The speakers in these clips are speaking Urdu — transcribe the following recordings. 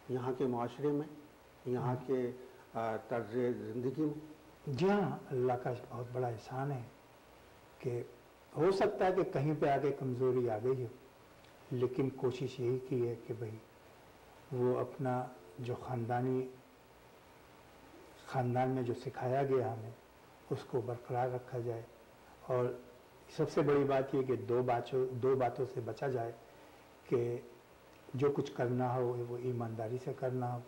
یہاں کے معاشرے میں، یہاں کے طرز زندگی میں؟ جی ہاں، اللہ کا بہت بڑا احسان ہے کہ ہو سکتا ہے کہ کہیں پہ آگے کمزوری آ گئی ہو، لیکن کوشش یہی کی ہے کہ بھئی وہ اپنا جو خاندان میں جو سکھایا گیا ہمیں اس کو برقرار رکھا جائے، اور سب سے بڑی بات یہ کہ دو باتوں سے بچا جائے کہ جو کچھ کرنا ہو وہ ایمانداری سے کرنا ہو،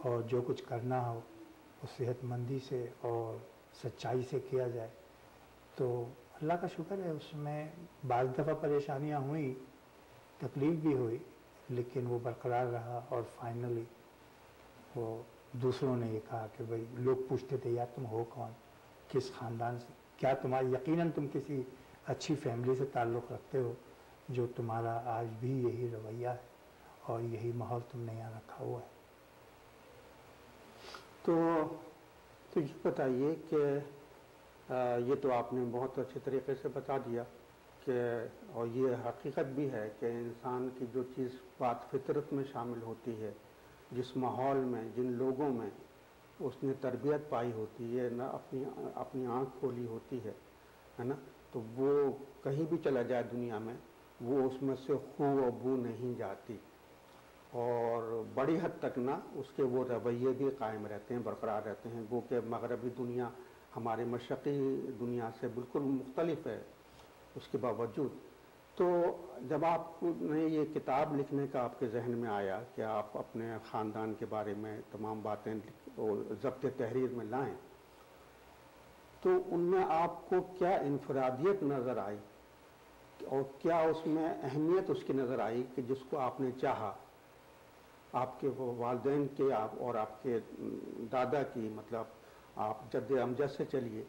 اور جو کچھ کرنا ہو وہ صحت مندی سے اور سچائی سے کیا جائے۔ تو اللہ کا شکر ہے اس میں بعض دفعہ پریشانیاں ہوئیں، تکلیف بھی ہوئی، لیکن وہ برقرار رہا، اور فائنلی وہ دوسروں نے یہ کہا کہ بھئی لوگ پوچھتے تھے یار تم ہو کون، کس خاندان سے، کیا تمہارا یقیناً تم کسی اچھی فیملی سے تعلق رکھتے ہو جو تمہارا آج بھی یہی رویہ ہے اور یہی ماحول تم نے یہاں رکھا ہوا ہے۔ تو یہ بتائیے کہ یہ تو آپ نے بہت اچھے طریقے سے بتا دیا کہ، اور یہ حقیقت بھی ہے کہ انسان کی جو چیز بات فطرت میں شامل ہوتی ہے، جس ماحول میں، جن لوگوں میں اس نے تربیت پائی ہوتی ہے، نہ اپنی آنکھ کھولی ہوتی ہے نا، تو وہ کہیں بھی چلا جائے دنیا میں وہ اس میں سے خو و بو نہیں جاتی، اور بڑی حد تک نا اس کے وہ رویے بھی قائم رہتے ہیں، برقرار رہتے ہیں، گو کہ مغربی دنیا ہمارے مشرقی دنیا سے بالکل مختلف ہے اس کے باوجود۔ تو جب آپ نے یہ کتاب لکھنے کا آپ کے ذہن میں آیا کہ آپ اپنے خاندان کے بارے میں تمام باتیں ضبط تحریر میں لائیں، تو ان میں آپ کو کیا انفرادیت نظر آئی اور کیا اس میں اہمیت اس کی نظر آئی کہ جس کو آپ نے چاہا، آپ کے والدین کے اور آپ کے دادا کی، مطلب آپ جد امجد سے چلیے،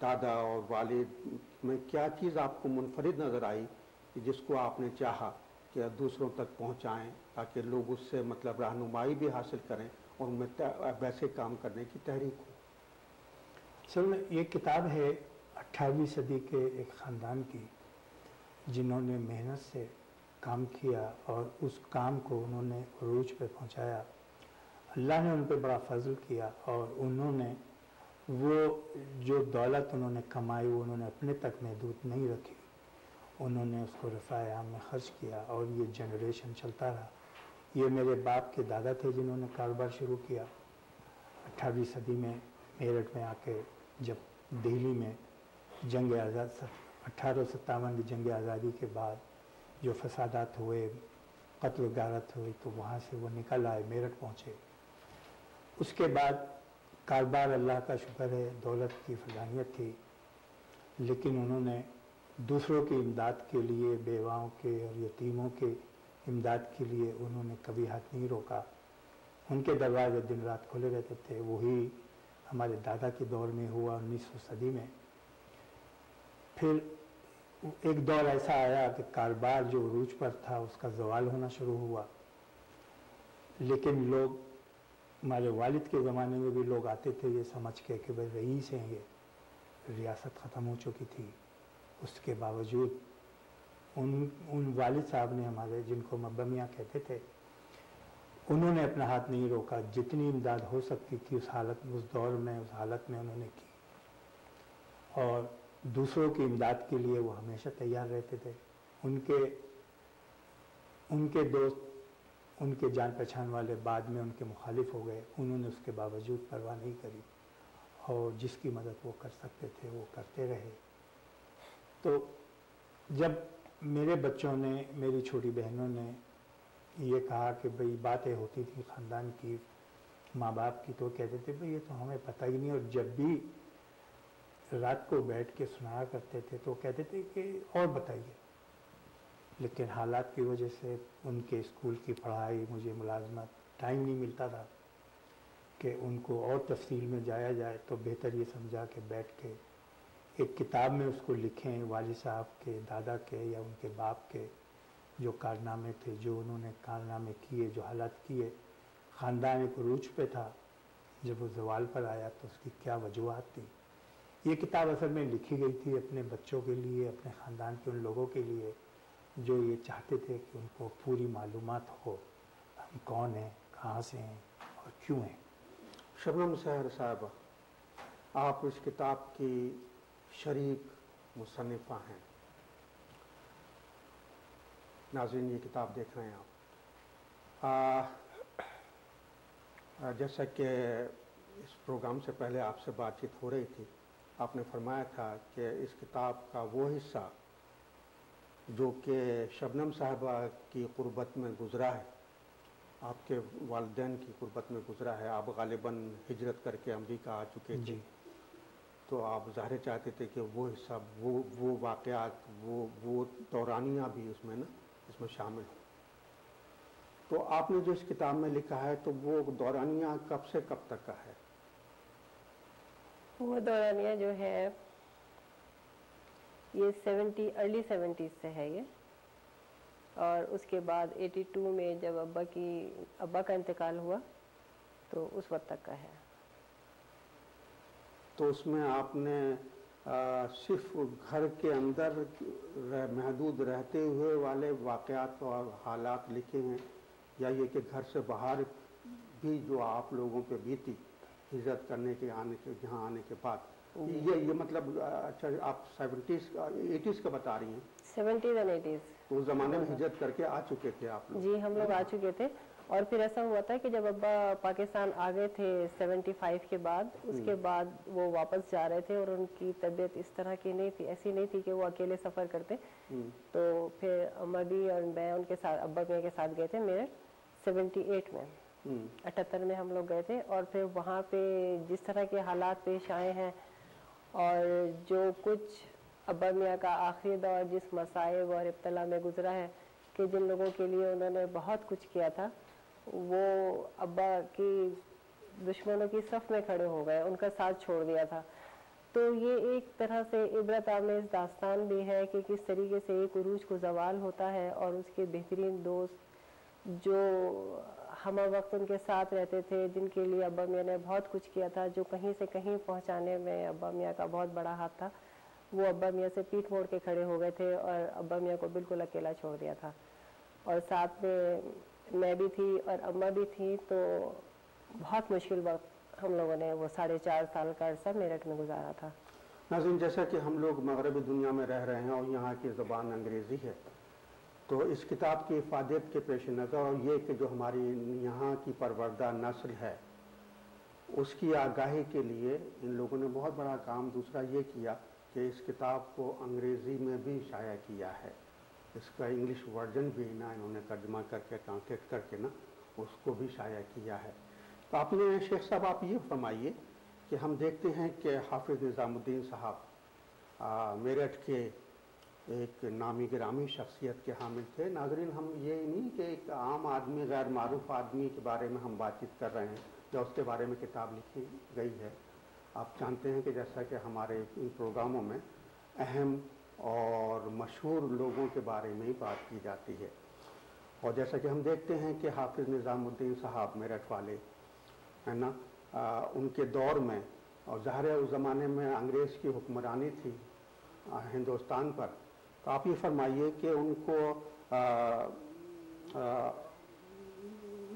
دادا اور والد میں کیا چیز آپ کو منفرد نظر آئی کہ جس کو آپ نے چاہا کہ دوسروں تک پہنچائیں تاکہ لوگ اس سے مطلب رہنمائی بھی حاصل کریں اور ان میں ویسے کام کرنے کی تحریک ہو؟ اصل میں یہ کتاب ہے 18ویں صدی کے ایک خاندان کی، جنہوں نے محنت سے کام کیا اور اس کام کو انہوں نے عروج پہ پہنچایا۔ اللہ نے ان پہ بڑا فضل کیا، اور انہوں نے وہ جو دولت انہوں نے کمائی وہ انہوں نے اپنے تک محدود نہیں رکھی، انہوں نے اس کو رفاع عام میں خرچ کیا، اور یہ جنریشن چلتا رہا۔ یہ میرے باپ کے دادا تھے جنہوں نے کاروبار شروع کیا 18ویں صدی میں، میرٹھ میں آ کے، جب دہلی میں جنگ آزاد 1857 کی جنگ آزادی کے بعد جو فسادات ہوئے، قتل و غارت ہوئی، تو وہاں سے وہ نکل آئے، میرٹھ پہنچے۔ اس کے بعد کاروبار اللہ کا شکر ہے دولت کی فضانیت تھی، لیکن انہوں نے دوسروں کی امداد کے لیے، بیواؤں کے اور یتیموں کے امداد کے لیے انہوں نے کبھی ہاتھ نہیں روکا۔ ان کے دروازے دن رات کھلے رہتے تھے۔ وہی ہمارے دادا کے دور میں ہوا 1900 صدی میں۔ پھر ایک دور ایسا آیا کہ کاروبار جو عروج پر تھا اس کا زوال ہونا شروع ہوا، لیکن لوگ، ہمارے والد کے زمانے میں بھی لوگ آتے تھے یہ سمجھ کے کہ بھئی رئیس ہیں، یہ ریاست ختم ہو چکی تھی، اس کے باوجود ان والد صاحب نے ہمارے، جن کو مبا میاں کہتے تھے، انہوں نے اپنا ہاتھ نہیں روکا، جتنی امداد ہو سکتی تھی اس دور میں، اس حالت میں انہوں نے کی، اور دوسروں کی امداد کے لیے وہ ہمیشہ تیار رہتے تھے۔ ان کے دوست، ان کے جان پہچان والے بعد میں ان کے مخالف ہو گئے، انہوں نے اس کے باوجود پرواہ نہیں کری، اور جس کی مدد وہ کر سکتے تھے وہ کرتے رہے۔ تو جب میرے بچوں نے، میری چھوٹی بہنوں نے یہ کہا کہ بھئی باتیں ہوتی تھی خاندان کی، ماں باپ کی، تو کہتے تھے بھئی یہ تو ہمیں پتہ ہی نہیں، اور جب بھی رات کو بیٹھ کے سنایا کرتے تھے تو کہتے تھے کہ اور بتائیے، لیکن حالات کی وجہ سے، ان کے اسکول کی پڑھائی، مجھے ملازمت، ٹائم نہیں ملتا تھا کہ ان کو اور تفصیل میں جایا جائے، تو بہتر یہ سمجھا کہ بیٹھ کے ایک کتاب میں اس کو لکھیں، والد صاحب کے، دادا کے یا ان کے باپ کے جو کارنامے تھے، جو انہوں نے کارنامے کیے، جو حالات کیے، خاندان ایک عروج پہ تھا، جب وہ زوال پر آیا تو اس کی کیا وجوہات تھی۔ یہ کتاب اصل میں لکھی گئی تھی اپنے بچوں کے لیے، اپنے خاندان کے ان لوگوں کے لیے جو یہ چاہتے تھے کہ ان کو پوری معلومات ہو، ہم کون ہیں، کہاں سے ہیں اور کیوں ہیں؟ شبنم سحر صاحبہ، آپ اس کتاب کی شریک مصنفہ ہیں۔ ناظرین یہ کتاب دیکھ رہے ہیں آپ، جیسا کہ اس پروگرام سے پہلے آپ سے بات چیت ہو رہی تھی، آپ نے فرمایا تھا کہ اس کتاب کا وہ حصہ جو کہ شبنم صاحبہ کی قربت میں گزرا ہے، آپ کے والدین کی قربت میں گزرا ہے، آپ غالباً ہجرت کر کے امریکہ آ چکے تھے، تو آپ ظاہر چاہتے تھے کہ وہ حصہ، وہ واقعات، وہ دورانیہ بھی اس میں شامل ہوں۔ تو آپ نے جو اس کتاب میں لکھا ہے تو وہ دورانیہ کب سے کب تک کا ہے؟ وہ دورانیہ جو ہے یہ ارلی 70s سے ہے یہ، اور اس کے بعد 82 میں جب ابا کا انتقال ہوا تو اس وقت تک کا ہے۔ تو اس میں آپ نے صرف گھر کے اندر محدود رہتے ہوئے والے واقعات اور حالات لکھے ہیں، یا یہ کہ گھر سے باہر بھی جو آپ لوگوں پہ بیتی ہجرت کرنے کے یہاں آنے کے بعد، یہ مطلب اچھا آپ 80s کا بتا رہی ہیں؟ 70s and 80s، تو اس زمانے میں ہجرت کر کے آ چکے تھے آپ لوگ؟ جی ہم لوگ آ چکے تھے، اور پھر ایسا ہوا تھا کہ جب ابا پاکستان آ گئے تھے 75 کے بعد، اس کے بعد وہ واپس جا رہے تھے اور ان کی طبیعت اس طرح کی نہیں تھی، ایسی نہیں تھی کہ وہ اکیلے سفر کرتے، تو پھر اما بھی اور میں ان کے ساتھ، ابا میرے کے ساتھ گئے تھے میرے 78 میں، 78 میں ہم لوگ گئے تھے، اور پھر وہاں پہ جس طرح کے حالات پیش آئے ہیں اور جو کچھ ابا میاں کا آخری دور جس مصائب اور ابتلا میں گزرا ہے، کہ جن لوگوں کے لیے انہوں نے بہت کچھ کیا تھا وہ ابا کی دشمنوں کی صف میں کھڑے ہو گئے، ان کا ساتھ چھوڑ دیا تھا۔ تو یہ ایک طرح سے عبرت آمیز داستان بھی ہے کہ کس طریقے سے ایک عروج کو زوال ہوتا ہے، اور اس کے بہترین دوست جو ہمہ وقت ان کے ساتھ رہتے تھے، جن کے لیے ابا میاں نے بہت کچھ کیا تھا، جو کہیں سے کہیں پہنچانے میں ابا میاں کا بہت بڑا ہاتھ تھا، وہ ابا میاں سے پیٹھ موڑ کے کھڑے ہو گئے تھے اور ابا میاں کو بالکل اکیلا چھوڑ دیا تھا، اور ساتھ میں بھی تھی اور اماں بھی تھی، تو بہت مشکل وقت ہم لوگوں نے وہ 4.5 سال کا عرصہ میرٹھ میں گزارا تھا۔ ناظرین جیسا کہ ہم لوگ مغربی دنیا میں رہ رہے ہیں اور یہاں کی زبان انگریزی ہے، تو اس کتاب کی افادیت کے پیش نظر اور یہ کہ جو ہماری یہاں کی پروردہ نسل ہے اس کی آگاہی کے لیے ان لوگوں نے بہت بڑا کام دوسرا یہ کیا کہ اس کتاب کو انگریزی میں بھی شائع کیا ہے، اس کا انگلش ورژن بھی انہوں نے ترجمہ کر کے ٹرانسلیٹ کر کے اس کو بھی شائع کیا ہے۔ تو آپ نے شیخ صاحب آپ یہ فرمائیے کہ ہم دیکھتے ہیں کہ حافظ نظام الدین صاحب میرٹھ کے ایک نامی گرامی شخصیت کے حامل تھے۔ ناظرین ہم یہ نہیں کہ ایک عام آدمی، غیر معروف آدمی کے بارے میں ہم بات چیت کر رہے ہیں یا اس کے بارے میں کتاب لکھی گئی ہے۔ آپ جانتے ہیں کہ جیسا کہ ہمارے ان پروگراموں میں اہم اور مشہور لوگوں کے بارے میں ہی بات کی جاتی ہے، اور جیسا کہ ہم دیکھتے ہیں کہ حافظ نظام الدین صاحب میرٹھ والے ہے نا، ان کے دور میں، اور ظاہر ہے اس زمانے میں انگریز کی حکمرانی تھی ہندوستان پر، تو آپ یہ فرمائیے کہ ان کو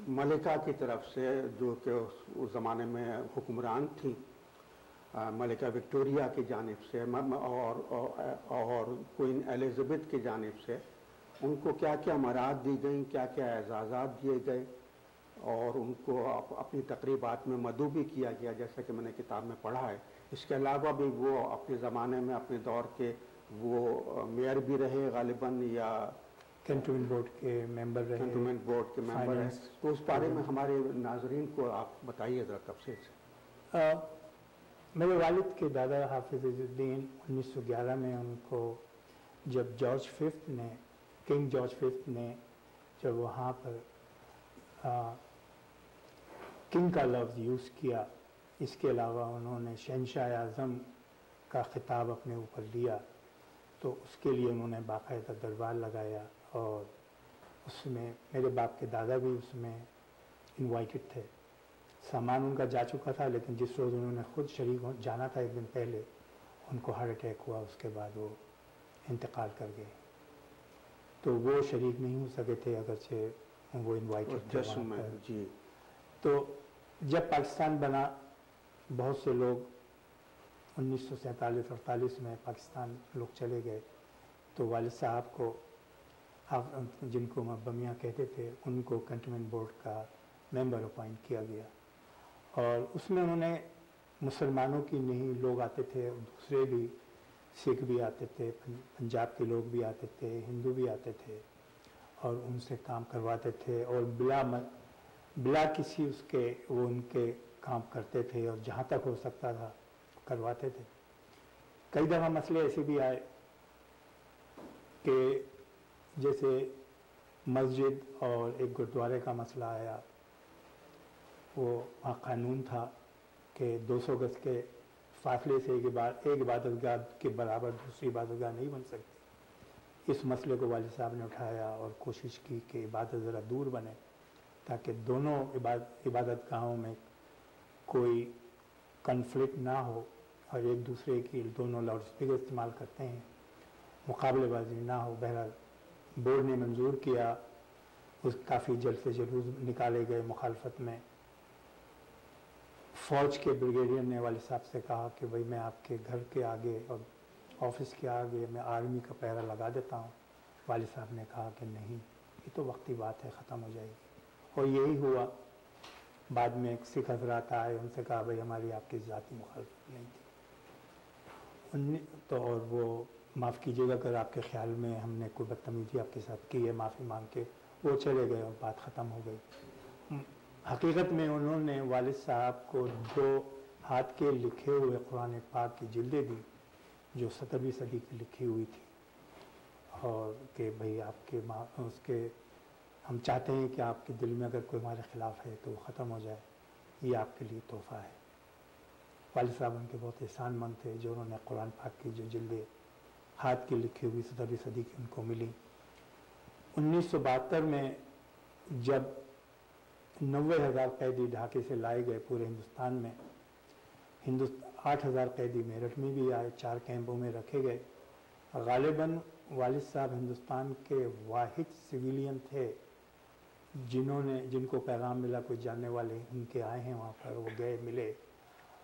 ملکہ کی طرف سے جو کہ اس زمانے میں حکمران تھیں، ملکہ وکٹوریہ کی جانب سے اور کوئین ایلزابتھ کی جانب سے ان کو کیا کیا مراد دی گئیں، کیا کیا اعزازات دیے گئے، اور ان کو اپنی تقریبات میں مدعو بھی کیا گیا جیسا کہ میں نے کتاب میں پڑھا ہے۔ اس کے علاوہ بھی وہ اپنے زمانے میں اپنے دور کے وہ میئر بھی رہے غالباً، یا کینٹونمنٹ بورڈ کے ممبر رہے، کینٹونمنٹ بورڈ کے ممبر رہے۔ تو اس بارے میں ہمارے ناظرین کو آپ بتائیے ذرا تفصیل سے۔ میرے والد کے دادا حافظ الدین 1911 میں ان کو جب کنگ جارج ففتھ نے جب وہاں پر کنگ کا لفظ یوز کیا، اس کے علاوہ انہوں نے شہنشاہ اعظم کا خطاب اپنے اوپر لیا، تو اس کے لیے انہوں نے باقاعدہ دربار لگایا، اور اس میں میرے باپ کے دادا بھی اس میں انوائٹڈ تھے۔ سامان ان کا جا چکا تھا، لیکن جس روز انہوں نے خود شریک جانا تھا ایک دن پہلے، ان کو ہارٹ اٹیک ہوا، اس کے بعد وہ انتقال کر گئے، تو وہ شریک نہیں ہو سکے تھے، اگرچہ وہ انوائٹڈ تھے وہاں پر۔ جی تو جب پاکستان بنا بہت سے لوگ 1947-48 میں پاکستان لوگ چلے گئے، تو والد صاحب کو جن کو بمیاں کہتے تھے ان کو کنٹونمنٹ بورڈ کا ممبر اپوائنٹ کیا گیا، اور اس میں انہوں نے مسلمانوں کی نہیں لوگ آتے تھے، دوسرے بھی سکھ بھی آتے تھے، پنجاب کے لوگ بھی آتے تھے، ہندو بھی آتے تھے، اور ان سے کام کرواتے تھے، اور بلا کسی اس کے وہ ان کے کام کرتے تھے، اور جہاں تک ہو سکتا تھا کرواتے تھے۔ کئی دفعہ مسئلے ایسے بھی آئے کہ جیسے مسجد اور ایک گردوارے کا مسئلہ آیا، وہ وہاں قانون تھا کہ 200 گز کے فاصلے سے ایک عبادت گاہ کے برابر دوسری عبادت گاہ نہیں بن سکتی۔ اس مسئلے کو والد صاحب نے اٹھایا اور کوشش کی کہ عبادت ذرا دور بنے، تاکہ دونوں عبادت گاہوں میں کوئی کنفلکٹ نہ ہو، اور ایک دوسرے کی دونوں لاؤڈ اسپیکر استعمال کرتے ہیں، مقابلے بازی نہ ہو۔ بہرحال بورڈ نے منظور کیا، اس کافی جلد سے جلوس نکالے گئے مخالفت میں۔ فوج کے بریگیڈیئر نے والد صاحب سے کہا کہ بھائی میں آپ کے گھر کے آگے اور آفس کے آگے میں آرمی کا پہرا لگا دیتا ہوں۔ والد صاحب نے کہا کہ نہیں، یہ تو وقتی بات ہے، ختم ہو جائے گی، اور یہی ہوا۔ بعد میں ایک سکھ حضرات آئے، ان سے کہا بھائی ہماری آپ کی ذاتی مخالفت نہیں تھی، تو اور وہ معاف کیجیے گا اگر آپ کے خیال میں ہم نے کوئی بدتمیزی آپ کے ساتھ کی ہے، معافی مانگ کے وہ چلے گئے اور بات ختم ہو گئی۔ حقیقت میں انہوں نے والد صاحب کو 2 ہاتھ کے لکھے ہوئے قرآن پاک کی جلدیں دی جو 17ویں صدی کی لکھی ہوئی تھی، اور کہ بھئی آپ کے اس کے ہم چاہتے ہیں کہ آپ کے دل میں اگر کوئی ہمارے خلاف ہے تو وہ ختم ہو جائے، یہ آپ کے لیے تحفہ ہے۔ والد صاحب ان کے بہت احسان مند تھے جو انہوں نے قرآن پاک کی جو جلدیں ہاتھ کی لکھی ہوئی 17ویں صدی کی ان کو ملی۔ 1972 میں جب 90,000 قیدی ڈھاکے سے لائے گئے پورے ہندوستان میں، 8,000 قیدی میرٹھ میں بھی آئے، 4 کیمپوں میں رکھے گئے۔ غالباً والد صاحب ہندوستان کے واحد سویلین تھے جن کو پیغام ملا، کوئی جاننے والے ان کے آئے ہیں وہاں پر، وہ گئے ملے،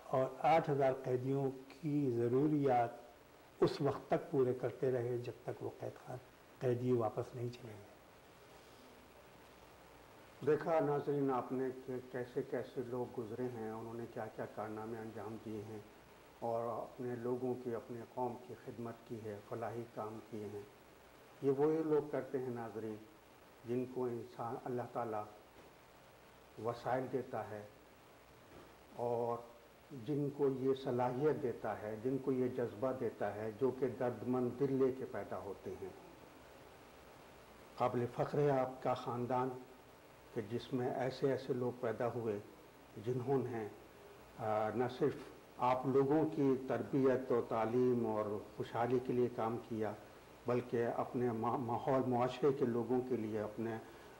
اور 8,000 قیدیوں کی ضروریات اس وقت تک پورے کرتے رہے جب تک وہ قیدی واپس نہیں چلے گئے۔ دیکھا ناظرین آپ نے کہ کیسے کیسے لوگ گزرے ہیں، انہوں نے کیا کیا کارنامے انجام دیے ہیں، اور اپنے لوگوں کی، اپنے قوم کی خدمت کی ہے، فلاحی کام کیے ہیں۔ یہ وہی لوگ کرتے ہیں ناظرین جن کو انسان اللہ تعالیٰ وسائل دیتا ہے، اور جن کو یہ صلاحیت دیتا ہے، جن کو یہ جذبہ دیتا ہے، جو کہ درد مند دل لے کے پیدا ہوتے ہیں۔ قابل فخر ہے آپ کا خاندان کہ جس میں ایسے ایسے لوگ پیدا ہوئے جنہوں نے نہ صرف آپ لوگوں کی تربیت و تعلیم اور خوشحالی کے لیے کام کیا، بلکہ اپنے ماحول معاشرے کے لوگوں کے لیے،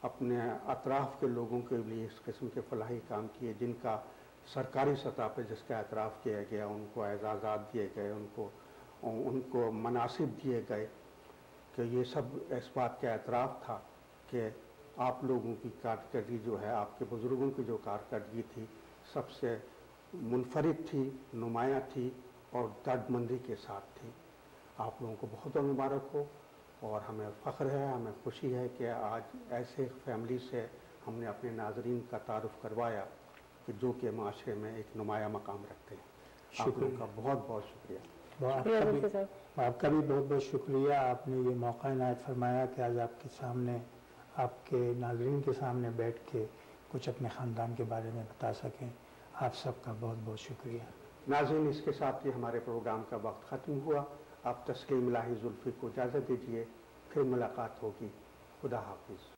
اپنے اطراف کے لوگوں کے لیے اس قسم کے فلاحی کام کیے، جن کا سرکاری سطح پہ جس کا اعتراف کیا گیا، ان کو اعزازات دیے گئے، ان کو مناصب دیے گئے، کہ یہ سب اس بات کا اعتراف تھا کہ آپ لوگوں کی کارکردگی جو ہے، آپ کے بزرگوں کی جو کارکردگی تھی، سب سے منفرد تھی، نمایاں تھی، اور درد مندی کے ساتھ تھی۔ آپ لوگوں کو بہت بہت مبارک ہو، اور ہمیں فخر ہے، ہمیں خوشی ہے کہ آج ایسے فیملی سے ہم نے اپنے ناظرین کا تعارف کروایا کہ جو کہ معاشرے میں ایک نمایاں مقام رکھتے ہیں۔ آپ لوگوں کا بہت بہت شکریہ۔ آپ کا بھی بہت بہت شکریہ، آپ نے یہ موقع عنایت فرمایا کہ آج آپ کے سامنے، آپ کے ناظرین کے سامنے بیٹھ کے کچھ اپنے خاندان کے بارے میں بتا سکیں۔ آپ سب کا بہت بہت شکریہ۔ ناظرین، اس کے ساتھ ہی ہمارے پروگرام کا وقت ختم ہوا۔ آپ تسلیم الہی زلفی کو اجازت دیجیے، پھر ملاقات ہوگی۔ خدا حافظ۔